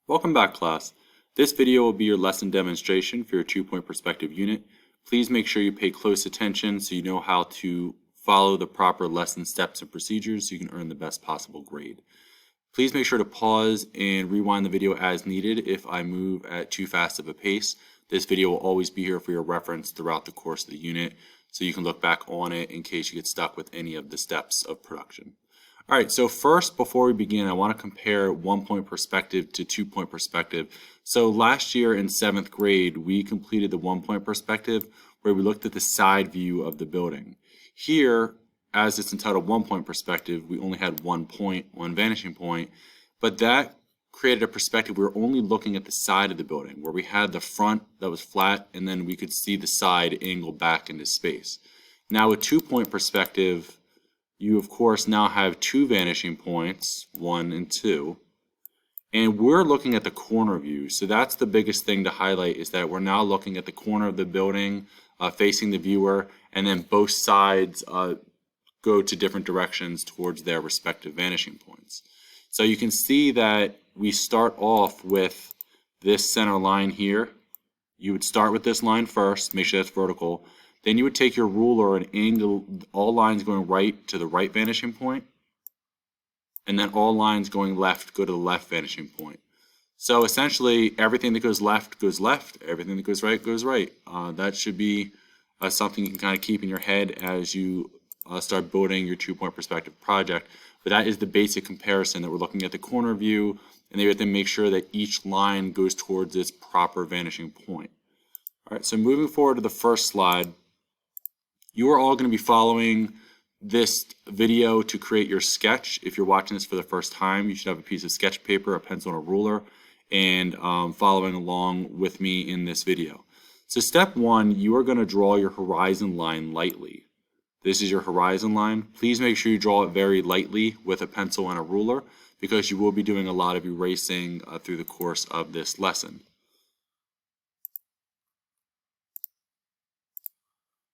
Welcome back, class. This video will be your lesson demonstration for your 2-point perspective unit. Please make sure you pay close attention so you know how to follow the proper lesson steps and procedures so you can earn the best possible grade. Please make sure to pause and rewind the video as needed if I move at too fast of a pace. This video will always be here for your reference throughout the course of the unit, so you can look back on it in case you get stuck with any of the steps of production. All right, so first, before we begin, I want to compare 1-point perspective to 2-point perspective. So last year in 7th grade, we completed the 1-point perspective where we looked at the side view of the building. Here, as it's entitled 1-point perspective, we only had 1 point, 1 vanishing point, but that created a perspective where we were only looking at the side of the building, where we had the front that was flat, and then we could see the side angle back into space. Now with 2-point perspective, you of course now have 2 vanishing points, 1 and 2, and we're looking at the corner view. So that's the biggest thing to highlight, is that we're now looking at the corner of the building facing the viewer, and then both sides go to different directions towards their respective vanishing points. So you can see that we start off with this center line here. You would start with this line first, make sure that's vertical. Then you would take your ruler and angle all lines going right to the right vanishing point, and then all lines going left go to the left vanishing point. So essentially, everything that goes left, everything that goes right. That should be something you can kind of keep in your head as you start building your 2-point perspective project. But that is the basic comparison, that we're looking at the corner view, and you have to make sure that each line goes towards its proper vanishing point. All right, so moving forward to the first slide, you are all going to be following this video to create your sketch. If you're watching this for the first time, you should have a piece of sketch paper, a pencil, and a ruler, and following along with me in this video. So step 1, you are going to draw your horizon line lightly. This is your horizon line. Please make sure you draw it very lightly with a pencil and a ruler, because you will be doing a lot of erasing through the course of this lesson.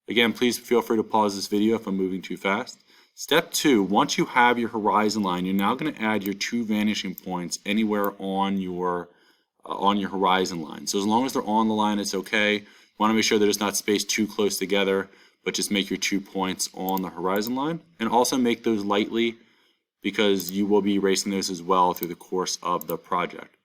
Again, please feel free to pause this video if I'm moving too fast. Step 2, once you have your horizon line, you're now going to add your 2 vanishing points anywhere on your horizon line. So as long as they're on the line, it's okay. You want to make sure that it's not spaced too close together, but just make your 2 points on the horizon line, and also make those lightly, because you will be erasing those as well through the course of the project.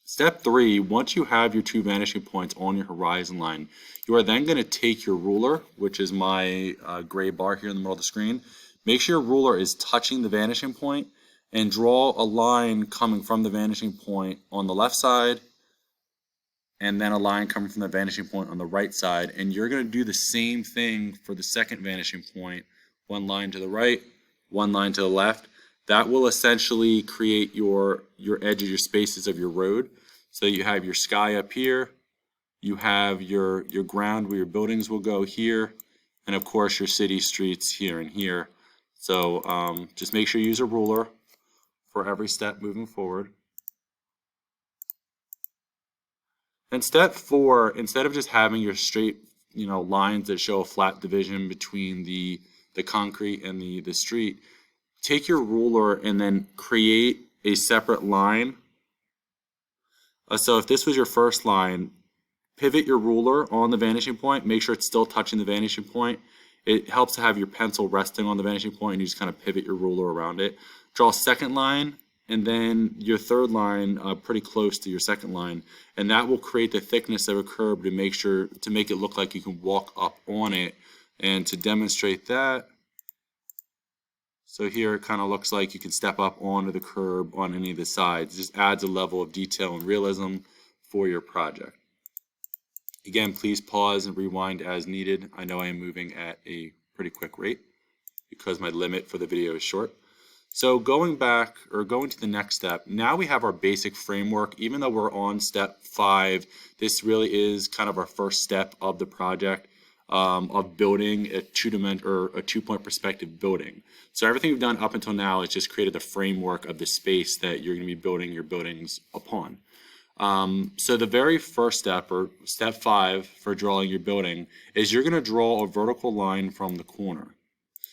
Step 3, once you have your 2 vanishing points on your horizon line, you are then going to take your ruler, which is my gray bar here in the middle of the screen. Make sure your ruler is touching the vanishing point, and draw a line coming from the vanishing point on the left side, and then a line coming from the vanishing point on the right side. And you're going to do the same thing for the second vanishing point. 1 line to the right, 1 line to the left. That will essentially create your edges, your spaces of your road. So you have your sky up here, you have your ground where your buildings will go here, and of course your city streets here and here. So just make sure you use a ruler for every step moving forward. And step 4, instead of just having your straight lines that show a flat division between the concrete and the street, take your ruler and then create a separate line. So if this was your first line, pivot your ruler on the vanishing point. Make sure it's still touching the vanishing point. It helps to have your pencil resting on the vanishing point, and you just kind of pivot your ruler around it. Draw a second line, and then your third line pretty close to your second line, and that will create the thickness of a curb to make it look like you can walk up on it. And to demonstrate that, so here it kind of looks like you can step up onto the curb on any of the sides. It just adds a level of detail and realism for your project. Again, please pause and rewind as needed. I know I am moving at a pretty quick rate because my limit for the video is short. So going to the next step, now we have our basic framework. Even though we're on step 5, this really is kind of our first step of the project. Of building a 2-point perspective building. So everything we've done up until now is just created the framework of the space that you're going to be building your buildings upon. So the very first step, or step 5 for drawing your building, is you're going to draw a vertical line from the corner.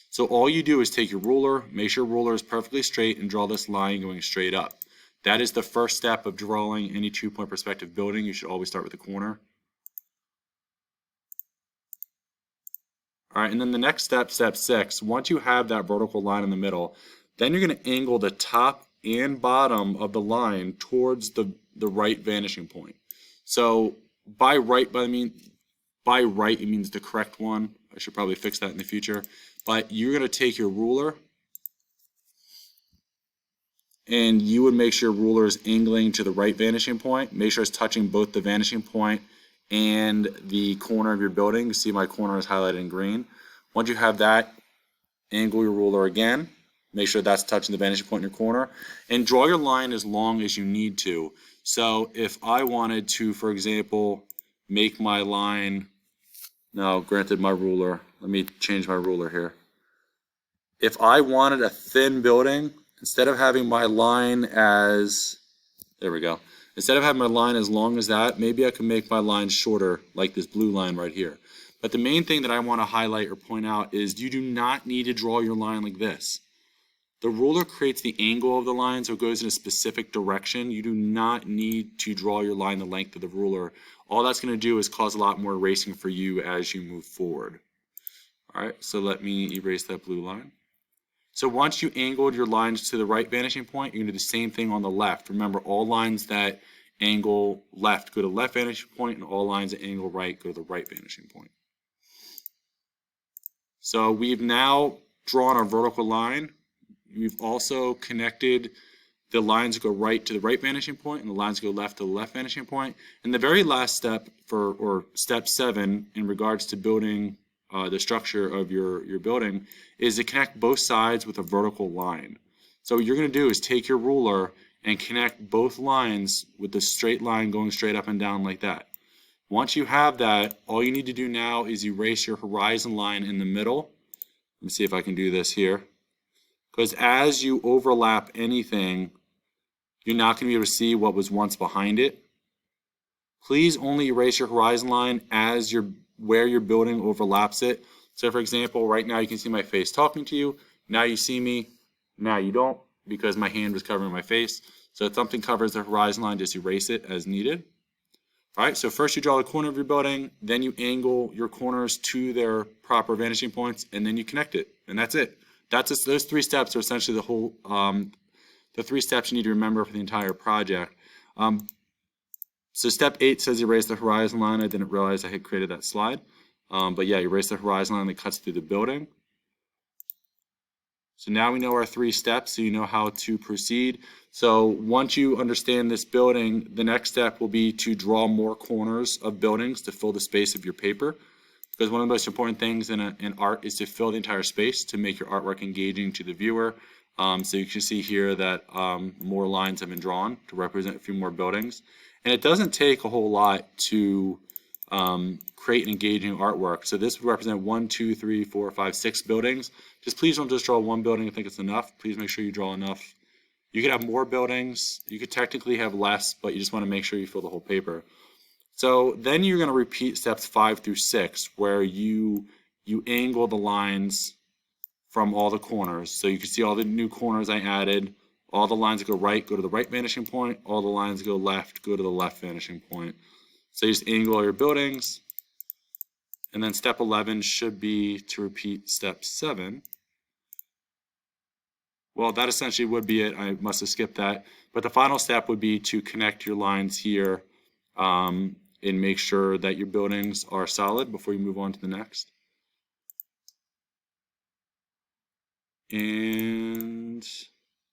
So all you do is take your ruler, make sure your ruler is perfectly straight, and draw this line going straight up. That is the first step of drawing any 2-point perspective building. You should always start with the corner. All right, and then the next step, step 6, once you have that vertical line in the middle, then you're going to angle the top and bottom of the line towards the right vanishing point. So by right, it means the correct one. I should probably fix that in the future. But you're going to take your ruler, and you would make sure your ruler is angling to the right vanishing point. Make sure it's touching both the vanishing point and the corner of your building. You see my corner is highlighted in green. Once you have that, angle your ruler again. Make sure that's touching the vanishing point in your corner. And draw your line as long as you need to. So if I wanted to, for example, make my line, now granted my ruler, let me change my ruler here. If I wanted a thin building, instead of having my line as, there we go. Instead of having my line as long as that, maybe I can make my line shorter, like this blue line right here. But the main thing that I want to highlight or point out is you do not need to draw your line like this. The ruler creates the angle of the line, so it goes in a specific direction. You do not need to draw your line the length of the ruler. All that's going to do is cause a lot more erasing for you as you move forward. All right, so let me erase that blue line. So once you angled your lines to the right vanishing point, you're going to do the same thing on the left. Remember, all lines that angle left go to the left vanishing point, and all lines that angle right go to the right vanishing point. So we've now drawn our vertical line. We've also connected the lines that go right to the right vanishing point and the lines that go left to the left vanishing point. And the very last step, or step 7, in regards to building the structure of your building, is to connect both sides with a vertical line. So what you're going to do is take your ruler and connect both lines with the straight line going straight up and down like that. Once you have that, all you need to do now is erase your horizon line in the middle. Let me see if I can do this here. Because as you overlap anything, you're not going to be able to see what was once behind it. Please only erase your horizon line as where your building overlaps it. So for example, right now you can see my face talking to you. Now you see me. Now you don't, because my hand was covering my face. So if something covers the horizon line, just erase it as needed. All right, so first you draw the corner of your building, then you angle your corners to their proper vanishing points, and then you connect it, and that's it. Those 3 steps are essentially the whole, the 3 steps you need to remember for the entire project. So step 8 says erase the horizon line. I didn't realize I had created that slide. But yeah, erase the horizon line that cuts through the building. So now we know our 3 steps, so you know how to proceed. So once you understand this building, the next step will be to draw more corners of buildings to fill the space of your paper. Because one of the most important things in art is to fill the entire space to make your artwork engaging to the viewer. So you can see here that more lines have been drawn to represent a few more buildings. And it doesn't take a whole lot to create an engaging artwork. So this would represent 1, 2, 3, 4, 5, 6 buildings. Please don't just draw one building and think it's enough. Please make sure you draw enough. You could have more buildings. You could technically have less, but you just want to make sure you fill the whole paper. So then you're going to repeat steps 5 through 6, where you angle the lines from all the corners. So you can see all the new corners I added. All the lines that go right go to the right vanishing point. All the lines that go left go to the left vanishing point. So you just angle all your buildings. And then step 11 should be to repeat step 7. Well, that essentially would be it. I must have skipped that. But the final step would be to connect your lines here and make sure that your buildings are solid before you move on to the next. And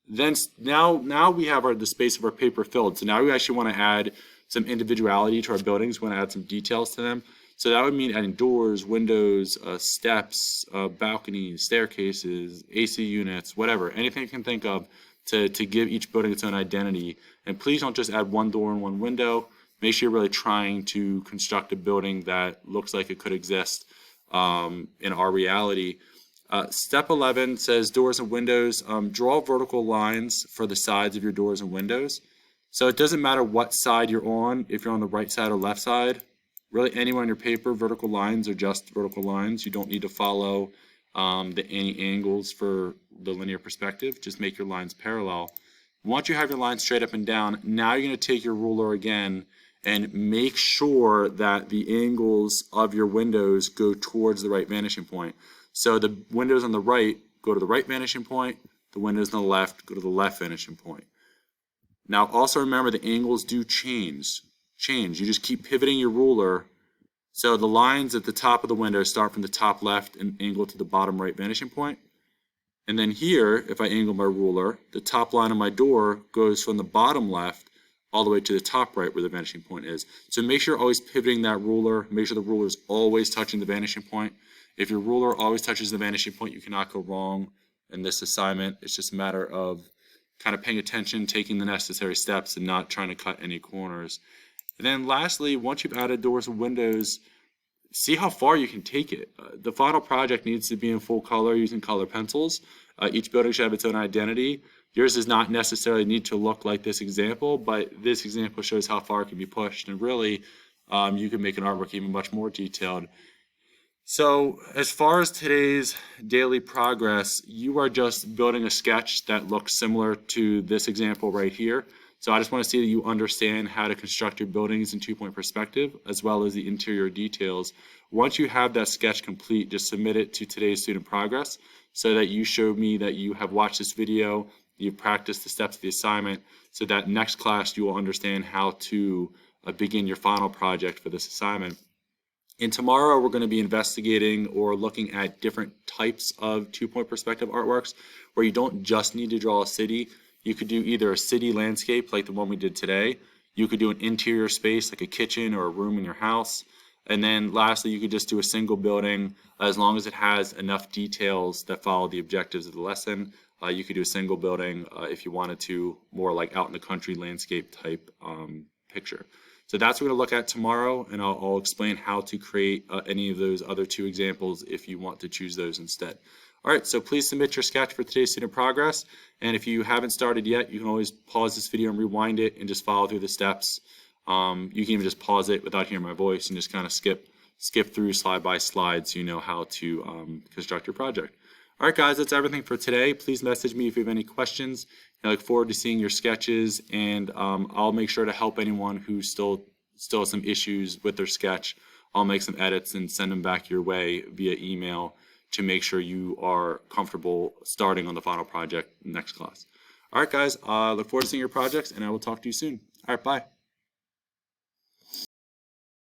then now we have the space of our paper filled. So now we actually want to add some individuality to our buildings. We want to add some details to them. So that would mean adding doors, windows, steps, balconies, staircases, AC units, whatever, anything you can think of to give each building its own identity. And please don't just add one door and one window. Make sure you're really trying to construct a building that looks like it could exist in our reality. Step 11 says doors and windows. Draw vertical lines for the sides of your doors and windows. So it doesn't matter what side you're on, if you're on the right side or left side. Really, anywhere on your paper, vertical lines are just vertical lines. You don't need to follow any angles for the linear perspective. Just make your lines parallel. Once you have your line straight up and down, now you're going to take your ruler again and make sure that the angles of your windows go towards the right vanishing point. So the windows on the right go to the right vanishing point, the windows on the left go to the left vanishing point. Now also remember the angles do change. You just keep pivoting your ruler. So the lines at the top of the window start from the top left and angle to the bottom right vanishing point. And then here, if I angle my ruler, the top line of my door goes from the bottom left all the way to the top right where the vanishing point is. So make sure you're always pivoting that ruler. Make sure the ruler is always touching the vanishing point. If your ruler always touches the vanishing point, you cannot go wrong in this assignment. It's just a matter of kind of paying attention, taking the necessary steps, and not trying to cut any corners. And then lastly, once you've added doors and windows, see how far you can take it. The final project needs to be in full color using color pencils. Each building should have its own identity. Yours does not necessarily need to look like this example, but this example shows how far it can be pushed. And really, you can make an artwork even much more detailed. So as far as today's daily progress, you are just building a sketch that looks similar to this example right here. So I just want to see that you understand how to construct your buildings in two-point perspective, as well as the interior details. Once you have that sketch complete, just submit it to today's student progress so that you show me that you have watched this video, you've practiced the steps of the assignment, so that next class you will understand how to begin your final project for this assignment. And tomorrow we're going to be investigating or looking at different types of two-point perspective artworks where you don't just need to draw a city. You could do either a city landscape like the one we did today. You could do an interior space like a kitchen or a room in your house. And then lastly, you could just do a single building as long as it has enough details that follow the objectives of the lesson. You could do a single building if you wanted to, more like out in the country landscape type picture. So that's what we're going to look at tomorrow, and I'll explain how to create any of those other two examples if you want to choose those instead. All right, so please submit your sketch for today's student progress, and if you haven't started yet, you can always pause this video and rewind it and just follow through the steps. You can even just pause it without hearing my voice and just kind of skip through slide by slide so you know how to construct your project. All right, guys, that's everything for today. Please message me if you have any questions. I look forward to seeing your sketches, and I'll make sure to help anyone who still has some issues with their sketch. I'll make some edits and send them back your way via email to make sure you are comfortable starting on the final project next class. All right, guys, look forward to seeing your projects, and I will talk to you soon. All right, bye.